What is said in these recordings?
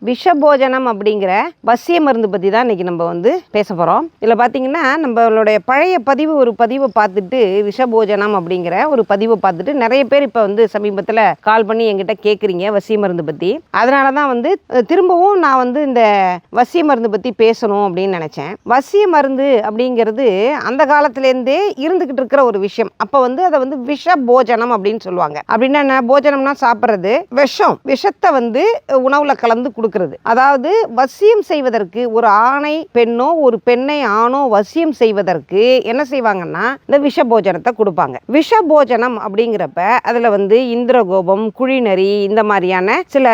விஷபோஜனம் அப்படிங்கிற வசிய மருந்து பற்றி தான் இன்றைக்கி நம்ம வந்து பேச போகிறோம். இதில் பார்த்தீங்கன்னா நம்மளுடைய பழைய ஒரு பதிவை பார்த்துட்டு விஷபோஜனம் அப்படிங்கிற ஒரு பதிவை பார்த்துட்டு நிறைய பேர் இப்போ வந்து சமீபத்தில் கால் பண்ணி என்கிட்ட கேட்குறீங்க வசிய மருந்து பற்றி. அதனால தான் வந்து திரும்பவும் நான் வந்து இந்த வசிய மருந்து பற்றி பேசணும் அப்படின்னு நினச்சேன். வசிய மருந்து அப்படிங்கிறது அந்த காலத்துலேருந்தே இருந்துக்கிட்டு இருக்கிற ஒரு விஷயம். அப்போ வந்து அதை வந்து விஷபோஜனம் அப்படின்னு சொல்லுவாங்க. அப்படின்னா என்ன? போஜனம்னா சாப்பிட்றது, விஷத்தை வந்து உணவுல கலந்து கொடுக்கிறது. அதாவது வசியம் செய்வதற்கு ஒரு ஆணை பெண்ணோ ஒரு பெண்ணை ஆணோ வசியம் செய்வதற்கு என்ன செய்வாங்கன்னா இந்த விஷபோஜனத்தை கொடுப்பாங்க. விஷபோஜனம் அப்படிங்கிறப்ப அதுல வந்து இந்திரகோபம், குழிநரி இந்த மாதிரியான சில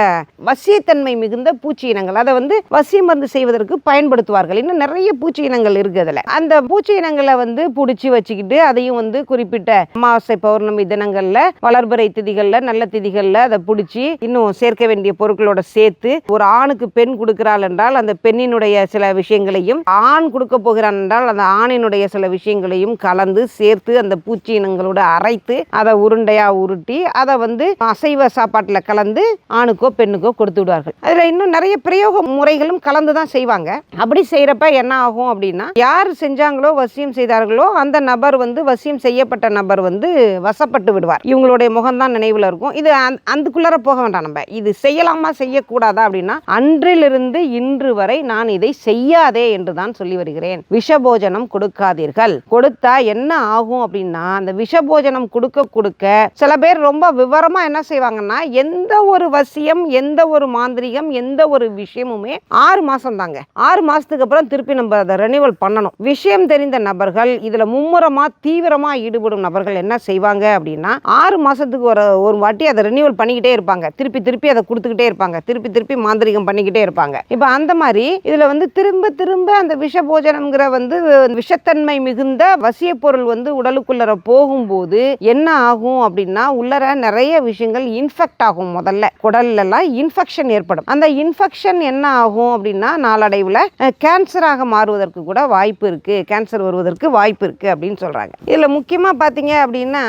வசியத்தன்மை மிகுந்த பூச்சி இனங்கள் அதை வந்து வசிய மருந்து செய்வதற்கு பயன்படுத்துவார்கள். இன்னும் நிறைய பூச்சி இனங்கள் இருக்கு. அதுல அந்த பூச்சி இனங்களை வந்து பிடிச்சி வச்சுக்கிட்டு அதையும் வந்து குறிப்பிட்ட அமாவாசை பௌர்ணமி தினங்கள்ல வளர்பிறை திதிகள்ல நல்ல திதிகள்ல அதை பிடிச்சி இன்னும் சேர்க்க வேண்டிய பொருட்களோட சேர்த்து ஒரு ஆணுக்கு பெண் கொடுக்கிறாள் என்றால் அந்த பெண்ணினுடைய சில விஷயங்களையும், ஆண் கொடுக்க போகிறான் என்றால் அந்த ஆணினுடைய சில விஷயங்களையும் கலந்து சேர்த்து அந்த பூச்சி இனங்களோட அரைத்து அதை உருண்டையா உருட்டி அதை வந்து அசைவ சாப்பாட்டில் கலந்து ஆணுக்கோ பெண்ணுக்கோ கொடுத்து விடுவார்கள். அதுல இன்னும் நிறைய பிரயோக முறைகளும் கலந்து தான் செய்வாங்க. அப்படி செய்யறப்ப என்ன ஆகும் அப்படின்னா, யார் செஞ்சாங்களோ வசியம் செய்தார்களோ அந்த நபர் வந்து வசியம் செய்யப்பட்ட நபர் வந்து வசப்பட்டு விடுவார். இவங்களுடைய முகம்தான் நினைவுல இருக்கும். இது அதுக்குள்ளார போக வேண்டாம். நம்ம இது செய்யலாமா செய்யக்கூடாதா அப்படின்னா, அன்றிலிருந்து இன்று வரை நான் இதை செய்யாதே என்று தான் சொல்லி வருகிறேன். விஷபோஜனம் கொடுக்காதீர்கள். கொடுத்தா என்ன ஆகும் அப்படின்னா, அந்த விஷபோஜனம் கொடுக்க கொடுக்க சில பேர் ரொம்ப விவரமா என்ன செய்வாங்கன்னா, எந்த ஒரு வசியம், எந்த ஒரு மாந்திரிகம், எந்த ஒரு விஷயமுமே 6 மாசம் தாங்க. 6 மாசத்துக்கு அப்புறம் திருப்பி நம்ம அதை ரெனிவல் பண்ணணும். விஷயம் தெரிந்த நபர்கள், இதுல மும்முரமா தீவிரமா ஈடுபடும் நபர்கள் என்ன செய்வாங்க அப்படின்னா, 6 மாசத்துக்கு ஒரு வாட்டி அதை ரெனிவல் பண்ணிக்கிட்டே இருப்பாங்க. திருப்பி அதை கொடுத்துக்கிட்டே இருப்பாங்க. திருப்பி மாந்திரிகம் பண்ணிக்கிட்டே இருப்பாங்க. இப்போ அந்த மாதிரி இதுல வந்து திரும்ப அந்த விஷபோஜனம்ங்கிற வந்து விஷத்தன்மை மிகுந்த வசிய பொருள் வந்து உடலுக்குள்ளர போகும்போது என்ன ஆகும் அப்படின்னா, உள்ளர நிறைய விஷயங்கள் இன்ஃபெக்ட் ஆகும். முதல்ல குடல்ல எல்லாம் இன்ஃபெக்ஷன் ஏற்படும். அந்த இன்ஃபெக்ஷன் என்ன ஆகும் அப்படின்னா, நாளடைவுல கேன்சராக மாறுவதற்கு கூட வாய்ப்பு இருக்கு. கேன்சர் வருவதற்கு வாய்ப்பு இருக்கு அப்படின்னு சொல்றாங்க. இதுல முக்கியமா பாத்தீங்க அப்படின்னா,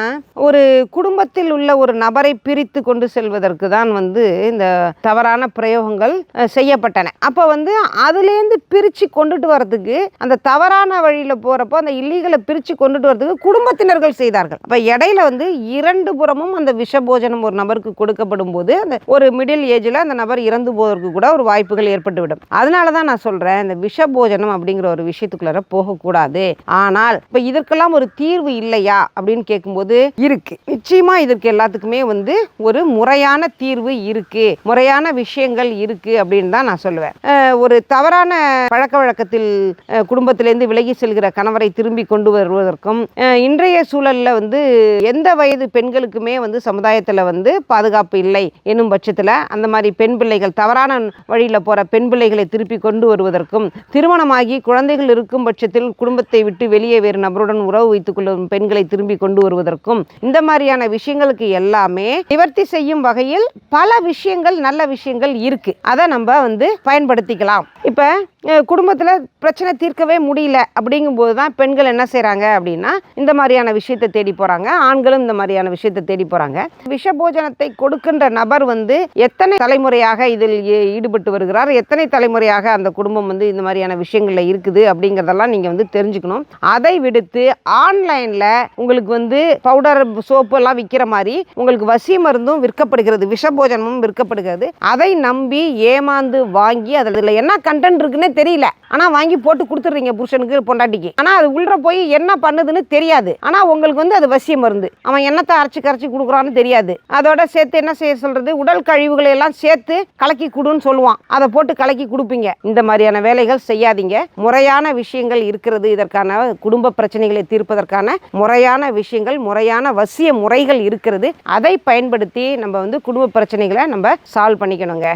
ஒரு குடும்பத்தில் உள்ள ஒரு நபரை பிரித்து கொண்டு செல்வதற்கு தான் வந்து இந்த தவறான பிரயோகங்கள் செய்யப்பட்டன. அப்போ வந்து அதுலேருந்து பிரித்து கொண்டுட்டு வரதுக்கு, அந்த தவறான வழியில் போகிறப்போ அந்த இல்லீகலை பிரித்து கொண்டுட்டு வரதுக்கு குடும்பத்தினர்கள் செய்தார்கள். அப்போ இடையில வந்து 2 புறமும் அந்த விஷபோஜனம் ஒரு நபருக்கு கொடுக்கப்படும் போது அந்த ஒரு மிடில் ஏஜில் அந்த நபர் இறந்து போவதற்கு கூட ஒரு வாய்ப்புகள் ஏற்பட்டுவிடும். அதனால தான் நான் சொல்கிறேன், இந்த விஷபோஜனம் அப்படிங்கிற ஒரு விஷயத்துக்குள்ளார போகக்கூடாது. ஆனால் இப்போ இதற்கெல்லாம் ஒரு தீர்வு இல்லையா அப்படின்னு கேட்கும்போது இருக்கு. நிச்சயமா இதற்கு எல்லாத்துக்குமே வந்து ஒரு முறையான தீர்வு இருக்கு, முறையான விஷயங்கள் இருக்கு அப்படின்னு தான் நான் சொல்லுவேன். ஒரு தவறான பழக்க வழக்கத்தில் குடும்பத்திலேருந்து விலகி செல்கிற கணவரை திரும்பி கொண்டு வருவதற்கும், இன்றைய சூழல்ல வந்து எந்த வயது பெண்களுக்குமே வந்து சமுதாயத்தில் வந்து பாதுகாப்பு இல்லை என்னும் பட்சத்தில் அந்த மாதிரி பெண் பிள்ளைகள், தவறான வழியில் போற பெண் பிள்ளைகளை திருப்பி கொண்டு வருவதற்கும், திருமணமாகி குழந்தைகள் இருக்கும் பட்சத்தில் குடும்பத்தை விட்டு வெளியே வேறு நபருடன் உறவு வைத்துக் கொள்ளும் பெண்களை திரும்பி கொண்டு வருவதற்கும், இந்த மாதிரியான விஷயங்களுக்கு எல்லாமே நிவர்த்தி செய்யும் வகையில் பல விஷயங்கள், நல்ல விஷயங்கள் இருக்கு. அதை நம்ம வந்து பயன்படுத்திக்கலாம். இப்போ குடும்பத்தில் பிரச்சனை தீர்க்கவே முடியல அப்படிங்கும்போது தான் பெண்கள் என்ன செய்கிறாங்க அப்படின்னா, இந்த மாதிரியான விஷயத்தை தேடி போகிறாங்க. ஆண்களும் இந்த மாதிரியான விஷயத்தை தேடி போகிறாங்க. விஷபோஜனத்தை கொடுக்கின்ற நபர் வந்து எத்தனை தலைமுறையாக இதில் ஈடுபட்டு வருகிறார், எத்தனை தலைமுறையாக அந்த குடும்பம் வந்து இந்த மாதிரியான விஷயங்களில் இருக்குது அப்படிங்கிறதெல்லாம் நீங்கள் வந்து தெரிஞ்சுக்கணும். அதை விடுத்து ஆன்லைனில் உங்களுக்கு வந்து பவுடர், சோப்பு எல்லாம் விற்கிற மாதிரி உங்களுக்கு வசிய மருந்தும் விற்கப்படுகிறது, விஷபோஜனமும் விற்கப்படுகிறது. அதை நம்பி ஏமாந்து வாங்கி அதில் என்ன கண்டென்ட் இருக்குன்னு தெரியல, ஆனா வாங்கி போட்டு கொடுத்துறீங்க புருஷனுக்கு, பொண்டாட்டிக்கு. ஆனா அது உள்ள போய் என்ன பண்ணுதுன்னு தெரியாது. ஆனா உங்களுக்கு வந்து அது வசிய மருந்து. அவன் என்னத்தை கரைச்சி கொடுக்குறான்னு தெரியாது. அதோட சேர்த்து என்ன செய்ய சொல்றது, உடல் கழிவுகளை எல்லாம் சேர்த்து கலக்கி கொடுன்னு சொல்லுவான். அதை போட்டு கலக்கி கொடுப்பீங்க. இந்த மாதிரியான வேலைகள் செய்யாதீங்க. முறையான விஷயங்கள் இருக்கிறது. இதற்கான குடும்ப பிரச்சனைகளை தீர்ப்பதற்கான முறையான விஷயங்கள், முறையான வசிய முறைகள் இருக்கிறது. அதை பயன்படுத்தி நம்ம வந்து குடும்ப பிரச்சனைகளை நம்ம சால்வ் பண்ணிக்கணுங்க.